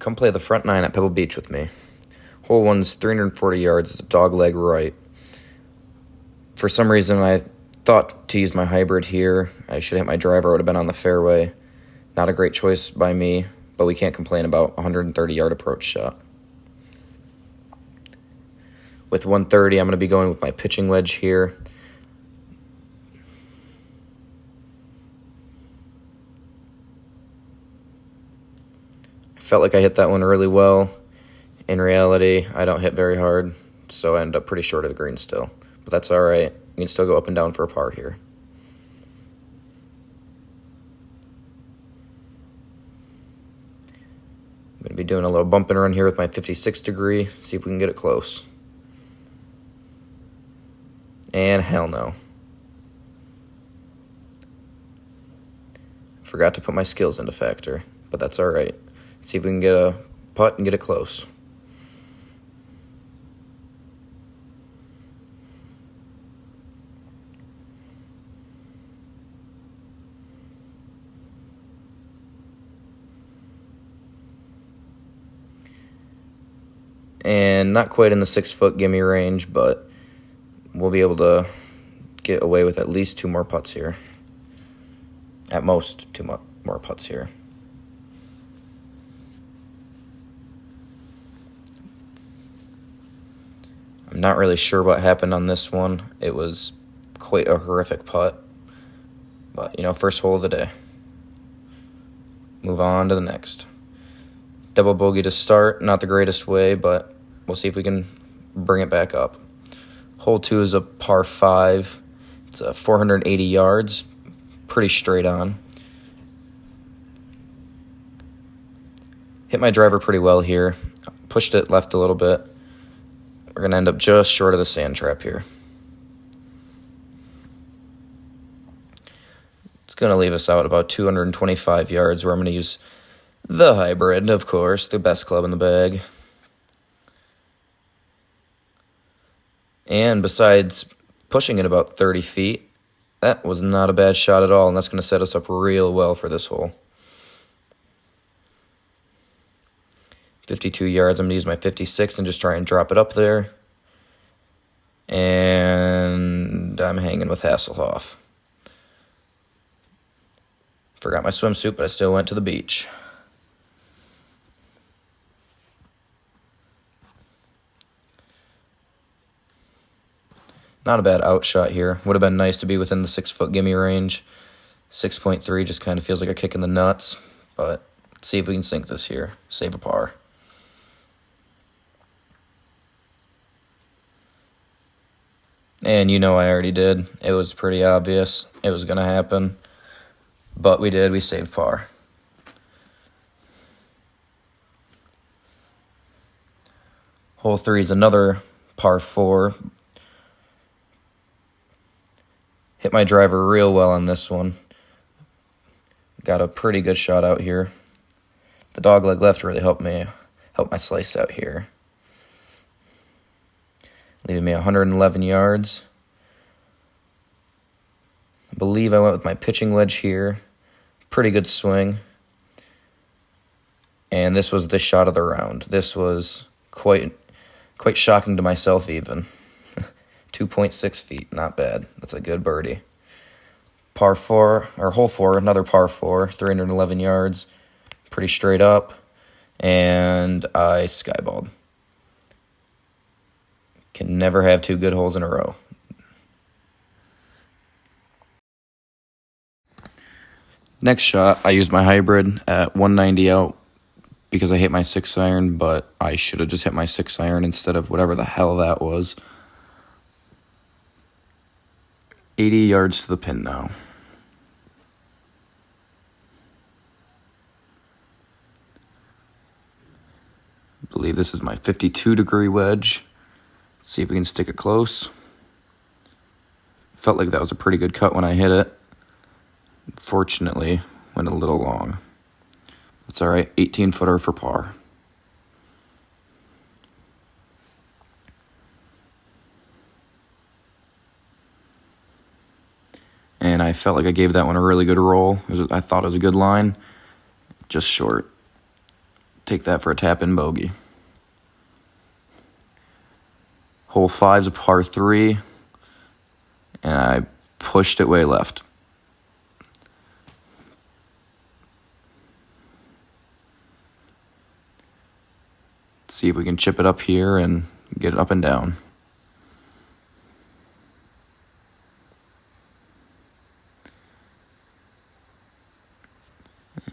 Come play the front nine at Pebble Beach with me. Hole 1's 340 yards, it's a dog leg right. For some reason, I thought to use my hybrid here. I should hit my driver, I would have been on the fairway. Not a great choice by me, but we can't complain about a 130-yard approach shot. With 130, I'm going to be going with my pitching wedge here. I felt like I hit that one really well. In reality, I don't hit very hard, so I end up pretty short of the green still. But that's all right. You can still go up and down for a par here. I'm going to be doing a little bump and run here with my 56 degree, see if we can get it close. And hell no. Forgot to put my skills into factor, but that's all right. See if we can get a putt and get it close. And not quite in the 6-foot gimme range, but we'll be able to get away with at least 2 more putts here. At most, 2 more putts here. I'm not really sure what happened on this one. It was quite a horrific putt. But, first hole of the day. Move on to the next. Double bogey to start. Not the greatest way, but we'll see if we can bring it back up. Hole 2 is a par 5. It's 480 yards. Pretty straight on. Hit my driver pretty well here. Pushed it left a little bit. We're going to end up just short of the sand trap here. It's going to leave us out about 225 yards where I'm going to use the hybrid, of course, the best club in the bag. And besides pushing it about 30 feet, that was not a bad shot at all, and that's going to set us up real well for this hole. 52 yards, I'm going to use my 56 and just try and drop it up there. And I'm hanging with Hasselhoff. Forgot my swimsuit, but I still went to the beach. Not a bad outshot here. Would have been nice to be within the 6-foot gimme range. 6.3 just kind of feels like a kick in the nuts. But let's see if we can sink this here. Save a par. And I already did. It was pretty obvious it was going to happen. But we did. We saved par. Hole 3 is another par 4. Hit my driver real well on this one. Got a pretty good shot out here. The dogleg left really helped my slice out here. Leaving me 111 yards. I believe I went with my pitching wedge here. Pretty good swing. And this was the shot of the round. This was quite shocking to myself even. 2.6 feet, not bad. That's a good birdie. Par 4, or hole 4, another par 4, 311 yards. Pretty straight up. And I skyballed. Can never have 2 good holes in a row. Next shot, I used my hybrid at 190 out because I hit my 6-iron, but I should have just hit my 6-iron instead of whatever the hell that was. 80 yards to the pin now. I believe this is my 52-degree wedge. Let's see if we can stick it close. Felt like that was a pretty good cut when I hit it. Fortunately, went a little long. That's all right, 18-footer for par. And I felt like I gave that one a really good roll. I thought it was a good line, just short. take that for a tap-in bogey. Hole 5's a par 3, and I pushed it way left. See if we can chip it up here and get it up and down.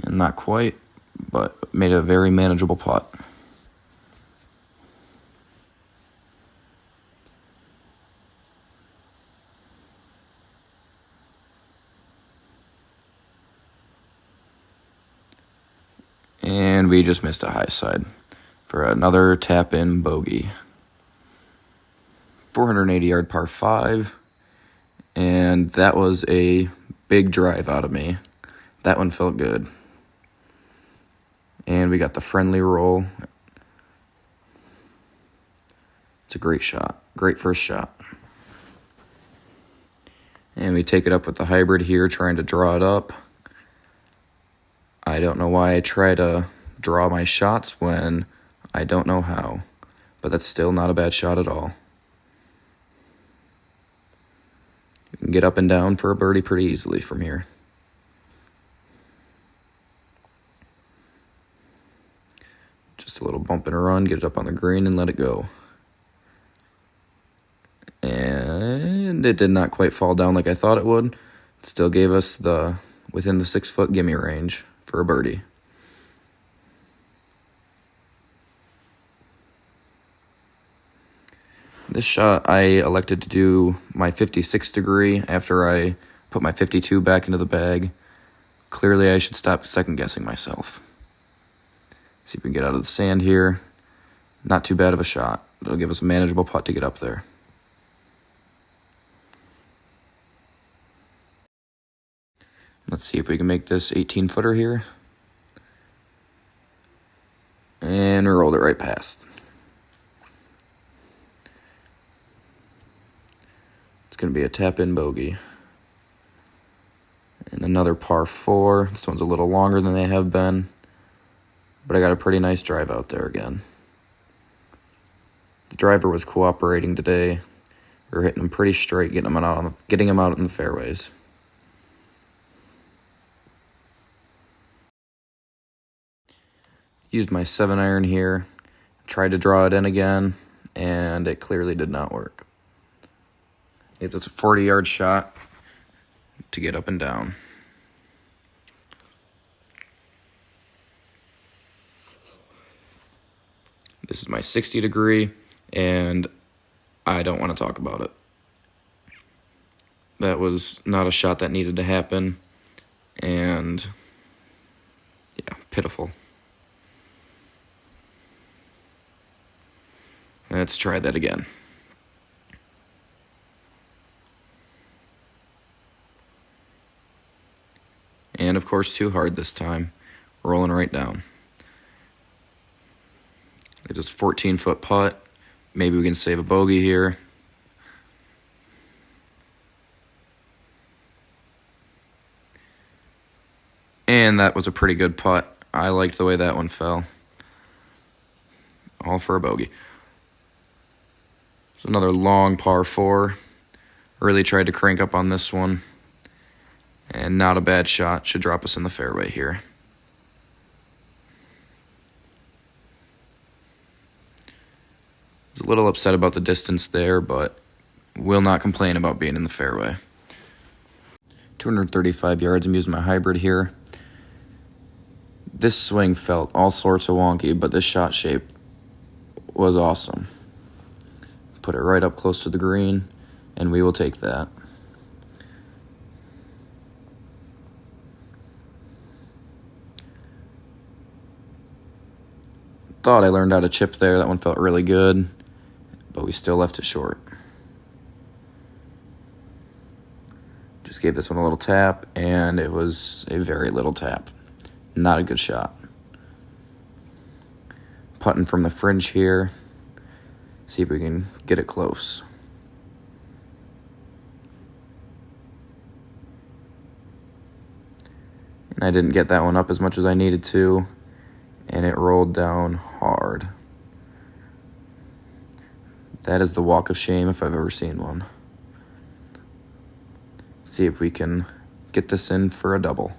And not quite, but made a very manageable putt. And we just missed a high side for another tap-in bogey. 480-yard par 5, and that was a big drive out of me. That one felt good. And we got the friendly roll. It's a great shot. Great first shot. And we take it up with the hybrid here, trying to draw it up. I don't know why I try to draw my shots when I don't know how, but that's still not a bad shot at all. You can get up and down for a birdie pretty easily from here. Just a little bump and a run, get it up on the green and let it go. And it did not quite fall down like I thought it would. It still gave us the within the 6-foot gimme range for a birdie. This shot, I elected to do my 56 degree after I put my 52 back into the bag. Clearly, I should stop second-guessing myself. See if we can get out of the sand here. Not too bad of a shot. It'll give us a manageable putt to get up there. Let's see if we can make this 18-footer here. And we rolled it right past. It's going to be a tap-in bogey. And another par 4. This one's a little longer than they have been, but I got a pretty nice drive out there again. The driver was cooperating today. We were hitting him pretty straight, getting him out in the fairways. Used my 7-iron here, tried to draw it in again, and it clearly did not work. It was a 40-yard shot to get up and down. This is my 60 degree, and I don't want to talk about it. That was not a shot that needed to happen, and yeah, pitiful. Let's try that again. And of course, too hard this time. Rolling right down. It's just a 14-foot putt. Maybe we can save a bogey here. And that was a pretty good putt. I liked the way that one fell. All for a bogey. It's another long par 4. Really tried to crank up on this one. And not a bad shot. Should drop us in the fairway here. Was a little upset about the distance there, but will not complain about being in the fairway. 235 yards. I'm using my hybrid here. This swing felt all sorts of wonky, but this shot shape was awesome. Put it right up close to the green, and we will take that. Thought I learned how to chip there. That one felt really good, but we still left it short. Just gave this one a little tap, and it was a very little tap. Not a good shot. Putting from the fringe here. See if we can get it close. And I didn't get that one up as much as I needed to. and it rolled down hard. That is the walk of shame if I've ever seen one. See if we can get this in for a double.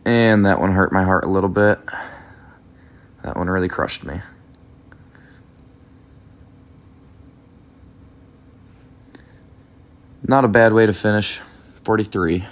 And that one hurt my heart a little bit. That one really crushed me. Not a bad way to finish. 43.